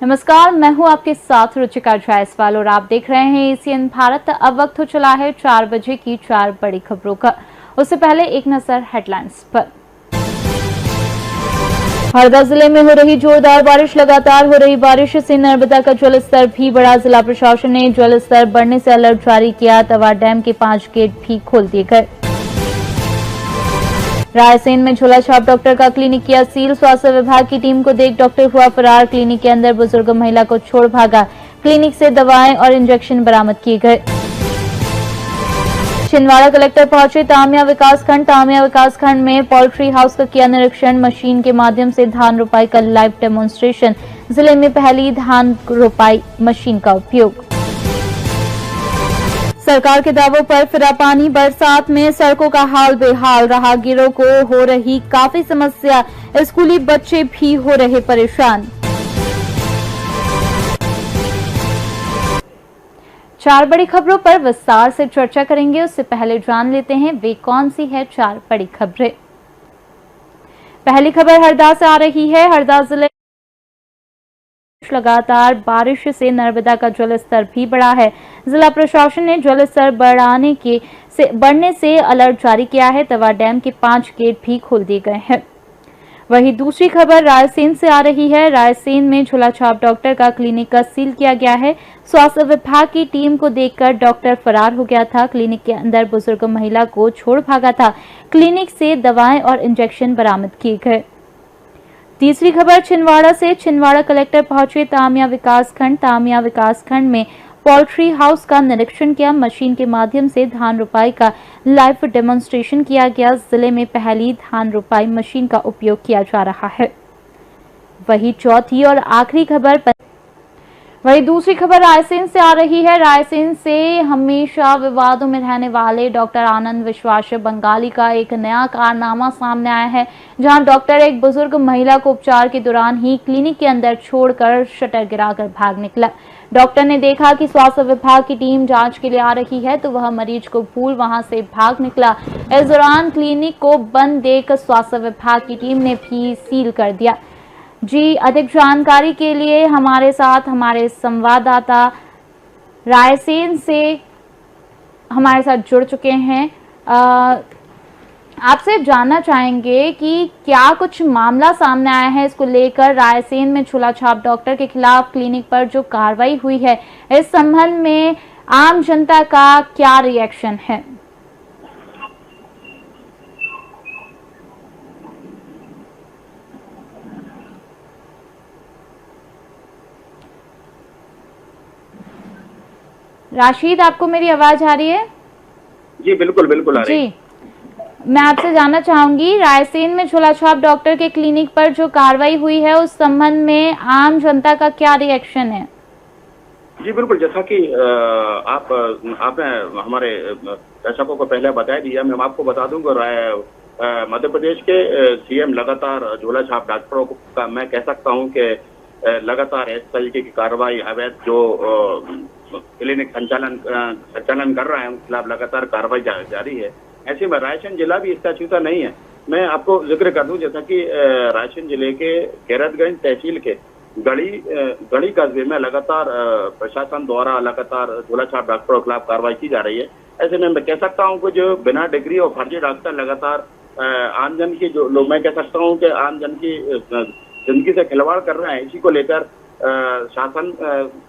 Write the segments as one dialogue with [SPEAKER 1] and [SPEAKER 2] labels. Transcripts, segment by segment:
[SPEAKER 1] नमस्कार, मैं हूं आपके साथ रुचिका जायसवाल और आप देख रहे हैं एसीएन भारत। अब वक्त हो चला है 4 बजे की 4 बड़ी खबरों का। उससे पहले एक नजर हेडलाइंस पर। हरदा जिले में हो रही जोरदार बारिश। लगातार हो रही बारिश से नर्मदा का जलस्तर भी बढ़ा। जिला प्रशासन ने जलस्तर बढ़ने से अलर्ट जारी किया। तवा डैम के 5 गेट भी खोल दिए गए। रायसेन में झोला छाप डॉक्टर का क्लिनिक किया सील। स्वास्थ्य विभाग की टीम को देख डॉक्टर हुआ फरार। क्लिनिक के अंदर बुजुर्ग महिला को छोड़ भागा। क्लिनिक से दवाएं और इंजेक्शन बरामद किए गए। छिंदवाड़ा कलेक्टर पहुंचे तामिया विकासखंड। तामिया विकासखंड में पोल्ट्री हाउस का किया निरीक्षण। मशीन के माध्यम से धान रोपाई का लाइव डेमोन्स्ट्रेशन। जिले में पहली धान रोपाई मशीन का उपयोग। सरकार के दावों पर फिरा पानी। बरसात में सड़कों का हाल बेहाल। राहगीरों को हो रही काफी समस्या। स्कूली बच्चे भी हो रहे परेशान। 4 बड़ी खबरों पर विस्तार से चर्चा करेंगे। उससे पहले जान लेते हैं वे कौन सी है 4 बड़ी खबरें। पहली खबर हरदा से आ रही है। हरदा जिले लगातार बारिश से नर्मदा का जलस्तर भी बढ़ा है। जिला प्रशासन ने जलस्तर बढ़ने से अलर्ट जारी किया है। तवा डैम के 5 गेट भी खोल दिए गए हैं। वहीं दूसरी खबर रायसेन से आ रही है। रायसेन में झोला छाप डॉक्टर का क्लिनिक का सील किया गया है। स्वास्थ्य विभाग की टीम को देखकर डॉक्टर फरार हो गया था। क्लिनिक के अंदर बुजुर्ग महिला को छोड़ भागा था। क्लिनिक से दवाएं और इंजेक्शन बरामद किए गए। तीसरी खबर छिंदवाड़ा से। छिंदवाड़ा कलेक्टर पहुंचे तामिया विकासखंड। तामिया विकासखंड में पोल्ट्री हाउस का निरीक्षण किया। मशीन के माध्यम से धान रोपाई का लाइव डेमोन्स्ट्रेशन किया गया। जिले में पहली धान रोपाई मशीन का उपयोग किया जा रहा है। वही चौथी और आखिरी खबर वही दूसरी खबर रायसेन से आ रही है। रायसेन से हमेशा विवादों में रहने वाले डॉक्टर आनंद विश्वास बंगाली का एक नया कारनामा सामने आया है, जहां डॉक्टर एक बुजुर्ग महिला को उपचार के दौरान ही क्लिनिक के अंदर छोड़कर शटर गिराकर भाग निकला। डॉक्टर ने देखा कि स्वास्थ्य विभाग की टीम जांच के लिए आ रही है तो वह मरीज को भूल वहां से भाग निकला। इस दौरान क्लिनिक को बंद देख स्वास्थ्य विभाग की टीम ने भी सील कर दिया। जी, अधिक जानकारी के लिए हमारे साथ हमारे संवाददाता रायसेन से हमारे साथ जुड़ चुके हैं। आपसे जानना चाहेंगे कि क्या कुछ मामला सामने आया है इसको लेकर। रायसेन में झोला छाप डॉक्टर के खिलाफ क्लिनिक पर जो कार्रवाई हुई है, इस संबंध में आम जनता का क्या रिएक्शन है? राशिद, आपको मेरी आवाज आ रही है?
[SPEAKER 2] जी बिल्कुल बिल्कुल आ रही है।
[SPEAKER 1] जी, मैं आपसे जानना चाहूंगी रायसेन में झोला छाप डॉक्टर के क्लिनिक पर जो कार्रवाई हुई है उस संबंध में आम जनता का क्या रिएक्शन है?
[SPEAKER 2] जी बिल्कुल, जैसा कि आपने हमारे दर्शकों को पहले बता दिया, मैं आपको बता दूं कि मध्य प्रदेश के सीएम लगातार झोला छाप डॉक्टरों का मैं कह सकता हूं कि लगातार इस तरीके की कार्रवाई अवैध जो क्लिनिक संचालन कर रहा है उनके खिलाफ लगातार कार्रवाई जारी है। ऐसे में रायसेन जिला भी इसका छूता नहीं है। मैं आपको जिक्र कर दूं, जैसा कि रायसेन जिले के गैरतगंज तहसील के गढ़ी कस्बे में लगातार प्रशासन द्वारा लगातार झोला छाप डॉक्टरों के खिलाफ कार्रवाई की जा रही है। ऐसे में मैं कह सकता हूं कि जो बिना डिग्री और फर्जी डॉक्टर लगातार आमजन की जो लोग, मैं कह सकता हूं कि आमजन की जिंदगी से खिलवाड़ कर रहे हैं, इसी को लेकर शासन,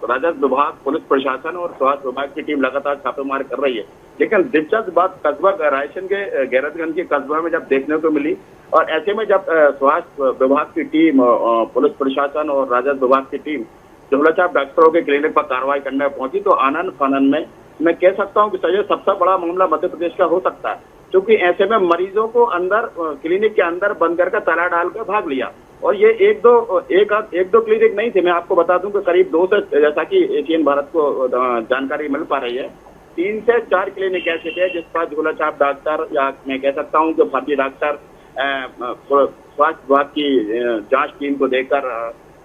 [SPEAKER 2] राजस्व विभाग, पुलिस प्रशासन और स्वास्थ्य विभाग की टीम लगातार छापेमारी कर रही है। लेकिन दिलचस्प बात कस्बा रायसेन के गैरतगंज के कस्बा में जब देखने को मिली, और ऐसे में जब स्वास्थ्य विभाग की टीम, पुलिस प्रशासन और राजस्व विभाग की टीम झोला छाप डॉक्टरों के क्लिनिक पर कार्रवाई करने पहुंची तो आनंद फानंद में मैं कह सकता हूं कि सबसे बड़ा मामला मध्य प्रदेश का हो सकता है, क्योंकि ऐसे में मरीजों को अंदर क्लिनिक के अंदर बंद करके ताला डालकर भाग लिया। और ये एक दो क्लिनिक नहीं थे, मैं आपको बता दूं कि करीब 2 से, जैसा कि एसीएन भारत को जानकारी मिल पा रही है, 3 से 4 क्लिनिक ऐसे थे जिस पर झोला छाप डॉक्टर, या मैं कह सकता हूं कि फर्जी डॉक्टर स्वास्थ्य विभाग की जांच टीम को देखकर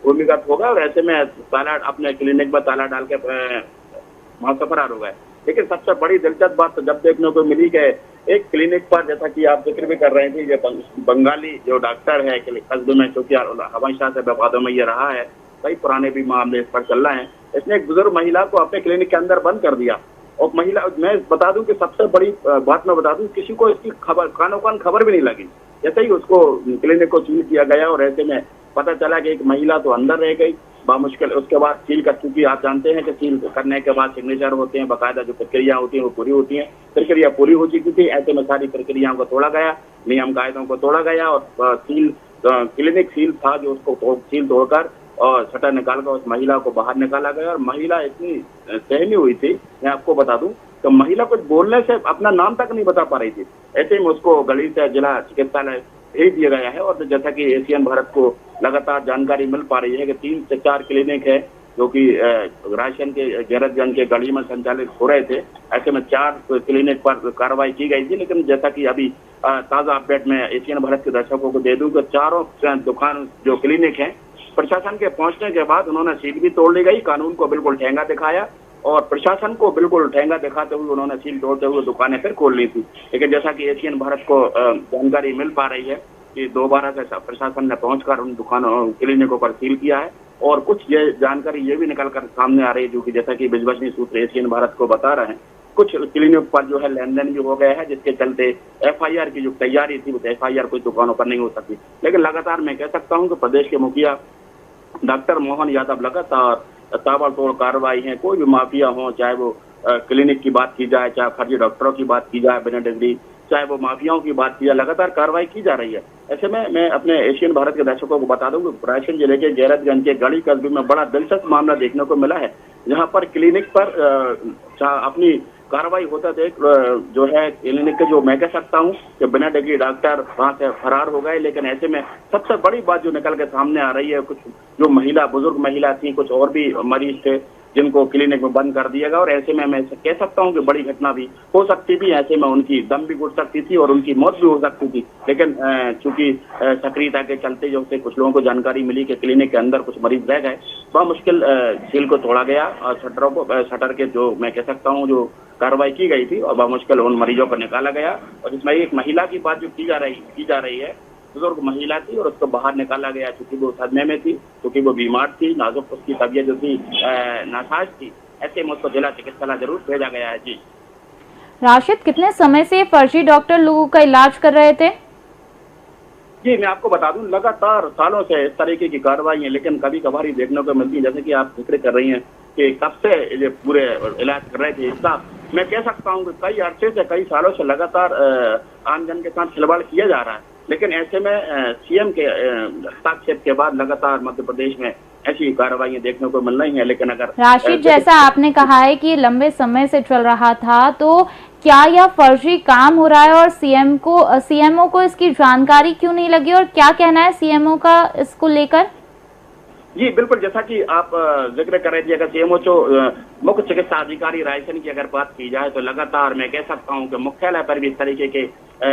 [SPEAKER 2] भूमिगत होगा और ऐसे में ताला अपने क्लिनिक पर ताला डाल के वहां से फरार हो गए। लेकिन सबसे बड़ी दिलचस्प बात तो जब देखने को मिली कि एक क्लिनिक पर, जैसा कि आप जिक्र भी कर रहे थे, ये बंगाली जो डॉक्टर है कस्बे में, चूंकि हमेशा से विवादों में ये रहा है कई पुराने भी मामले इस पर चल रहे हैं। इसने एक बुजुर्ग महिला को अपने क्लिनिक के अंदर बंद कर दिया और महिला, मैं बता दूं कि सबसे बड़ी बात मैं बता दूं, किसी को इसकी खबर कानो कान खबर भी नहीं लगी। जैसे ही उसको क्लिनिक को सील किया गया और ऐसे में पता चला कि एक महिला तो अंदर रह गई बामुश्किल। उसके बाद सील कर, चूंकि आप जानते हैं कि सील करने के बाद सिग्नेचर होते हैं, बाकायदा जो प्रक्रिया होती है वो पूरी होती है। प्रक्रिया पूरी हो चुकी थी, ऐसे में सारी प्रक्रियाओं को तोड़ा गया, नियम कायदों को तोड़ा गया और सील क्लिनिक सील था जो उसको सील तोड़कर और शटर निकालकर उस महिला को बाहर निकाला गया। और महिला इतनी सहमी हुई थी, मैं आपको बता दूं, तो महिला कुछ बोलने से अपना नाम तक नहीं बता पा रही थी। ऐसे में उसको गली से जिला चिकित्सालय भेज दिया गया है। और जैसा कि एशियन भारत को लगातार जानकारी मिल पा रही है कि 3 से 4 क्लिनिक है जो कि राशन के गैरतगंज के गली में संचालित हो रहे थे। ऐसे में 4 क्लिनिक पर कार्रवाई की गई थी। लेकिन जैसा कि अभी ताजा अपडेट में एशियन भारत के दर्शकों को दे दूं कि चारों दुकान जो क्लिनिक है, प्रशासन के पहुंचने के बाद उन्होंने सील भी तोड़ ली गई, कानून को बिल्कुल ठेंगा दिखाया और प्रशासन को बिल्कुल ठेंगा दिखाते हुए उन्होंने सील तोड़ते हुए दुकानें फिर खोल ली थी। लेकिन जैसा कि एशियन भारत को जानकारी मिल पा रही है कि दोबारा से प्रशासन ने पहुंचकर उन दुकानों क्लिनिकों पर सील किया है। और कुछ ये जानकारी ये भी निकल कर सामने आ रही है, जो कि जैसा कि विश्वसनीय सूत्र एशियन भारत को बता रहे हैं, कुछ क्लिनिक पर जो है लेन देन भी हो गया है, जिसके चलते FIR की जो तैयारी थी वो FIR कुछ दुकानों पर नहीं हो सकती। लेकिन लगातार मैं कह सकता हूँ कि प्रदेश के मुखिया डॉक्टर मोहन यादव लगातार ताबड़तोड़ कार्रवाई है। कोई भी माफिया हो, चाहे वो क्लिनिक की बात की जाए, चाहे फर्जी डॉक्टरों की बात की जाए बिना डिग्री, चाहे वो माफियाओं की बात की जाए, लगातार कार्रवाई की जा रही है। ऐसे में मैं अपने एशियन भारत के दर्शकों को बता दूं कि रायसेन जिले के गैरतगंज के गढ़ी कस्बे में बड़ा दिलचस्प मामला देखने को मिला है, जहां पर क्लिनिक पर अपनी कार्रवाई होता देख जो है क्लिनिक के, जो मैं कह सकता हूं कि बिना डिग्री डॉक्टर वहां से फरार हो गए। लेकिन ऐसे में सबसे बड़ी बात जो निकल के सामने आ रही है, कुछ जो महिला, बुजुर्ग महिला थी, कुछ और भी मरीज थे जिनको क्लिनिक में बंद कर दिया गया। और ऐसे में मैं कह सकता हूं कि बड़ी घटना भी हो सकती थी। ऐसे में उनकी दम भी घुट सकती थी और उनकी मौत भी हो सकती थी। लेकिन चूंकि सक्रियता के चलते जो से कुछ लोगों को जानकारी मिली कि क्लिनिक के अंदर कुछ मरीज रह गए, वह मुश्किल सील को तोड़ा गया और शटर के जो मैं कह सकता हूँ जो कार्रवाई की गई थी और मुश्किल उन मरीजों को निकाला गया। और इसमें एक महिला की बात जो की जा रही है, बुजुर्ग महिला थी और उसको बाहर निकाला गया क्योंकि वो सदमे में थी, क्योंकि वो बीमार थी, नाजुक उसकी तबीयत जो थी नासाज थी। ऐसे में उसको जिला चिकित्सालय जरूर भेजा गया है। जी
[SPEAKER 1] राशिद, कितने समय से फर्जी डॉक्टर लोगों का इलाज कर रहे थे?
[SPEAKER 2] जी मैं आपको बता दूं, लगातार सालों से इस तरीके की कार्रवाई है, लेकिन कभी कभार ही देखने को मिलती है। जैसे कि आप जिक्र कर रही हैं कि कब से ये पूरे इलाज कर रहे थे, इसका मैं कह सकता हूं कि कई अरसे से, कई सालों से लगातार आमजन के साथ खिलवाड़ किया जा रहा है। लेकिन ऐसे में सीएम के हस्तक्षेप के बाद लगातार मध्य प्रदेश में ऐसी कार्रवाई देखने को मिल रही है। लेकिन अगर
[SPEAKER 1] राशिद, जैसा आपने कहा है कि लंबे समय से चल रहा था, तो क्या यह फर्जी काम हो रहा है और सीएमओ को इसकी जानकारी क्यों नहीं लगी और क्या कहना है सीएमओ का इसको लेकर?
[SPEAKER 2] जी बिल्कुल, जैसा कि आप जिक्र कर रहे थे, अगर सीएमओ जो मुख्य चिकित्सा अधिकारी रायसेन की अगर बात की जाए तो लगातार मैं कह सकता हूं कि मुख्यालय पर भी इस तरीके के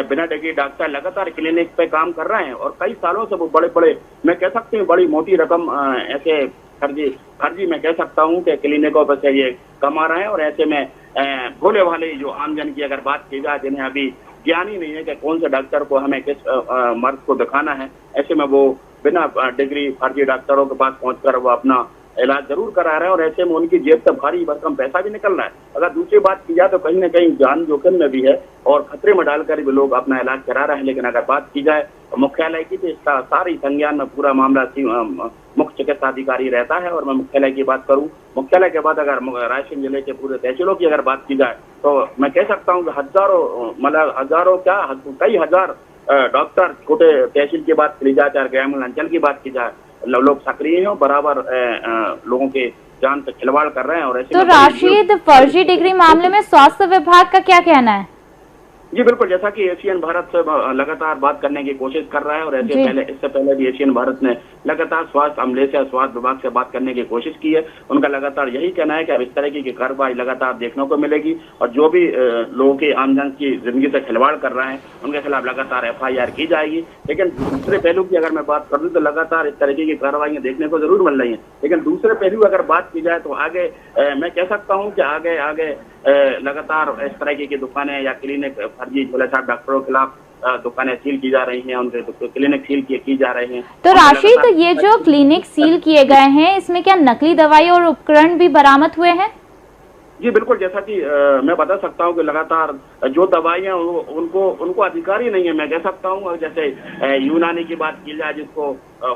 [SPEAKER 2] बिना डिग्री डॉक्टर लगातार क्लिनिक पे काम कर रहे हैं और कई सालों से वो बड़े बड़े, मैं कह सकती हूँ बड़ी मोटी रकम ऐसे फर्जी मैं कह सकता हूँ कि क्लिनिकों पर से ये कमा रहे हैं। और ऐसे में भोले भाले जो आमजन की अगर बात की जाए, जिन्हें अभी ज्ञान ही नहीं है कि कौन से डॉक्टर को हमें किस मर्ज को दिखाना है, ऐसे में वो बिना डिग्री फर्जी डॉक्टरों के पास पहुंचकर वो अपना इलाज जरूर करा रहे हैं और ऐसे में उनकी जेब से भारी भरकम पैसा भी निकल रहा है। अगर दूसरी बात की जाए तो कहीं न कहीं जान जोखिम में भी है और खतरे में डालकर भी लोग अपना इलाज करा रहे हैं। लेकिन अगर बात की जाए मुख्यालय की, तो इसका सारी संज्ञान में पूरा मामला मुख्य चिकित्सा अधिकारी रहता है। और मैं मुख्यालय की बात करूं, मुख्यालय के बाद अगर रायसेन जिले के पूरे तहसीलों की अगर बात की जाए तो मैं कह सकता हूँ कि हजारों क्या कई हजार डॉक्टर, छोटे तहसील की बात की जाए, चाहे ग्रामीण अंचल की बात की जाए, लोग सक्रिय हैं, बराबर लोगों के जान से खिलवाड़ कर रहे हैं। और ऐसे
[SPEAKER 1] तो राशिद, फर्जी डिग्री मामले में स्वास्थ्य विभाग का क्या कहना है?
[SPEAKER 2] जी बिल्कुल, जैसा कि एशियन भारत से लगातार बात करने की कोशिश कर रहा है और इससे पहले भी एशियन भारत ने लगातार स्वास्थ्य अमले से, स्वास्थ्य विभाग से बात करने की कोशिश की है। उनका लगातार यही कहना है कि अब इस तरह की कार्रवाई लगातार देखने को मिलेगी और जो भी लोगों के आमजन की जिंदगी से खिलवाड़ कर रहे हैं उनके खिलाफ लगातार FIR की जाएगी। लेकिन दूसरे पहलू की अगर मैं बात कर दूं तो लगातार इस तरीके की कार्रवाइयां देखने को जरूर मिल रही है। लेकिन दूसरे पहलू अगर बात की जाए तो आगे मैं कह सकता हूँ कि आगे लगातार इस तरह की दुकानें या क्लिनिक फर्जी झोले छाप डॉक्टरों के खिलाफ दुकानें सील की जा रही हैं, उनके क्लिनिक सील की जा रहे हैं।
[SPEAKER 1] तो राशिद, ये जो क्लिनिक सील किए गए हैं, इसमें क्या नकली दवाई और उपकरण भी बरामद हुए हैं?
[SPEAKER 2] जी बिल्कुल, जैसा कि मैं बता सकता हूं कि लगातार जो दवाइयां उनको अधिकार ही नहीं है। मैं कह सकता हूं जैसे यूनानी की बात की जाए, जिसको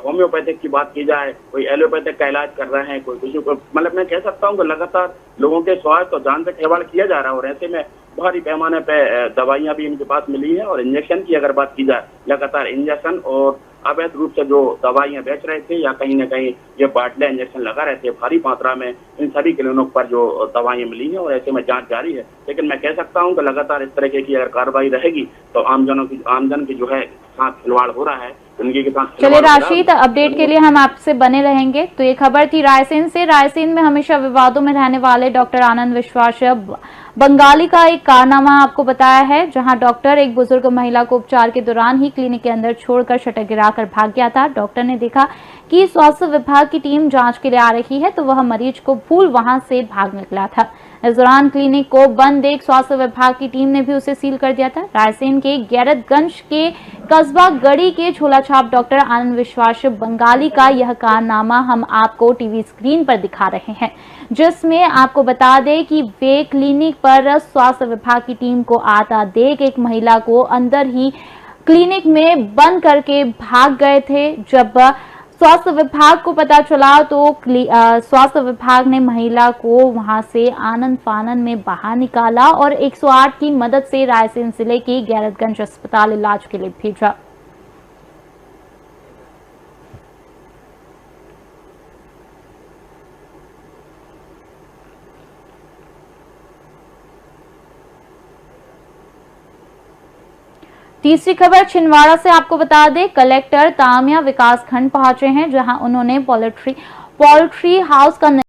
[SPEAKER 2] होम्योपैथिक की बात की जाए, कोई एलोपैथिक का इलाज कर रहे हैं, कोई किसी को, मतलब मैं कह सकता हूं कि लगातार लोगों के स्वास्थ्य और जान से खिलवाड़ किया जा रहा है। और ऐसे में भारी पैमाने पे दवाइयां भी इनके पास मिली है। और इंजेक्शन की अगर बात की जाए, लगातार इंजेक्शन और अवैध रूप से जो दवाइयां बेच रहे थे या कहीं न कहीं ये बाटले इंजेक्शन लगा रहे थे भारी मात्रा में, इन सभी क्लिनिक पर जो दवाइयां मिली हैं। और ऐसे में जांच जारी है। लेकिन मैं कह सकता हूं कि लगातार इस तरह की अगर कार्रवाई रहेगी तो आमजन की जो है साथ खिलवाड़ हो रहा है, जिंदगी के साथ।
[SPEAKER 1] चलिए राशिद, अपडेट के लिए हम आपसे बने रहेंगे। तो ये खबर थी रायसेन से। रायसेन में हमेशा विवादों में रहने वाले डॉक्टर आनंद विश्वास बंगाली का एक कारनामा आपको बताया है, जहां डॉक्टर एक बुजुर्ग महिला को उपचार के दौरान ही क्लिनिक के अंदर छोड़कर शटर गिराकर भाग गया था। डॉक्टर ने देखा कि स्वास्थ्य विभाग की टीम जांच के लिए आ रही है, तो वह मरीज को भूल वहां से भाग निकला था। इस दौरान क्लिनिक को बंद देख स्वास्थ्य विभाग की टीम ने भी उसे सील कर दिया था। रायसेन के गैरतगंज के कस्बा गढ़ी के झोला छाप डॉक्टर आनंद विश्वास बंगाली का यह कारनामा हम आपको टीवी स्क्रीन पर दिखा रहे हैं, जिसमें आपको बता दें कि वे क्लिनिक पर स्वास्थ्य विभाग की टीम को आता देख एक महिला को अंदर ही क्लिनिक में बंद करके भाग गए थे। जब स्वास्थ्य विभाग को पता चला तो स्वास्थ्य विभाग ने महिला को वहां से आनन फानन में बाहर निकाला और 108 की मदद से रायसेन जिले के गैरतगंज अस्पताल इलाज के लिए भेजा। तीसरी खबर छिंदवाड़ा से आपको बता दें, कलेक्टर तामिया विकास खंड पहुंचे हैं, जहां उन्होंने पोल्ट्री हाउस का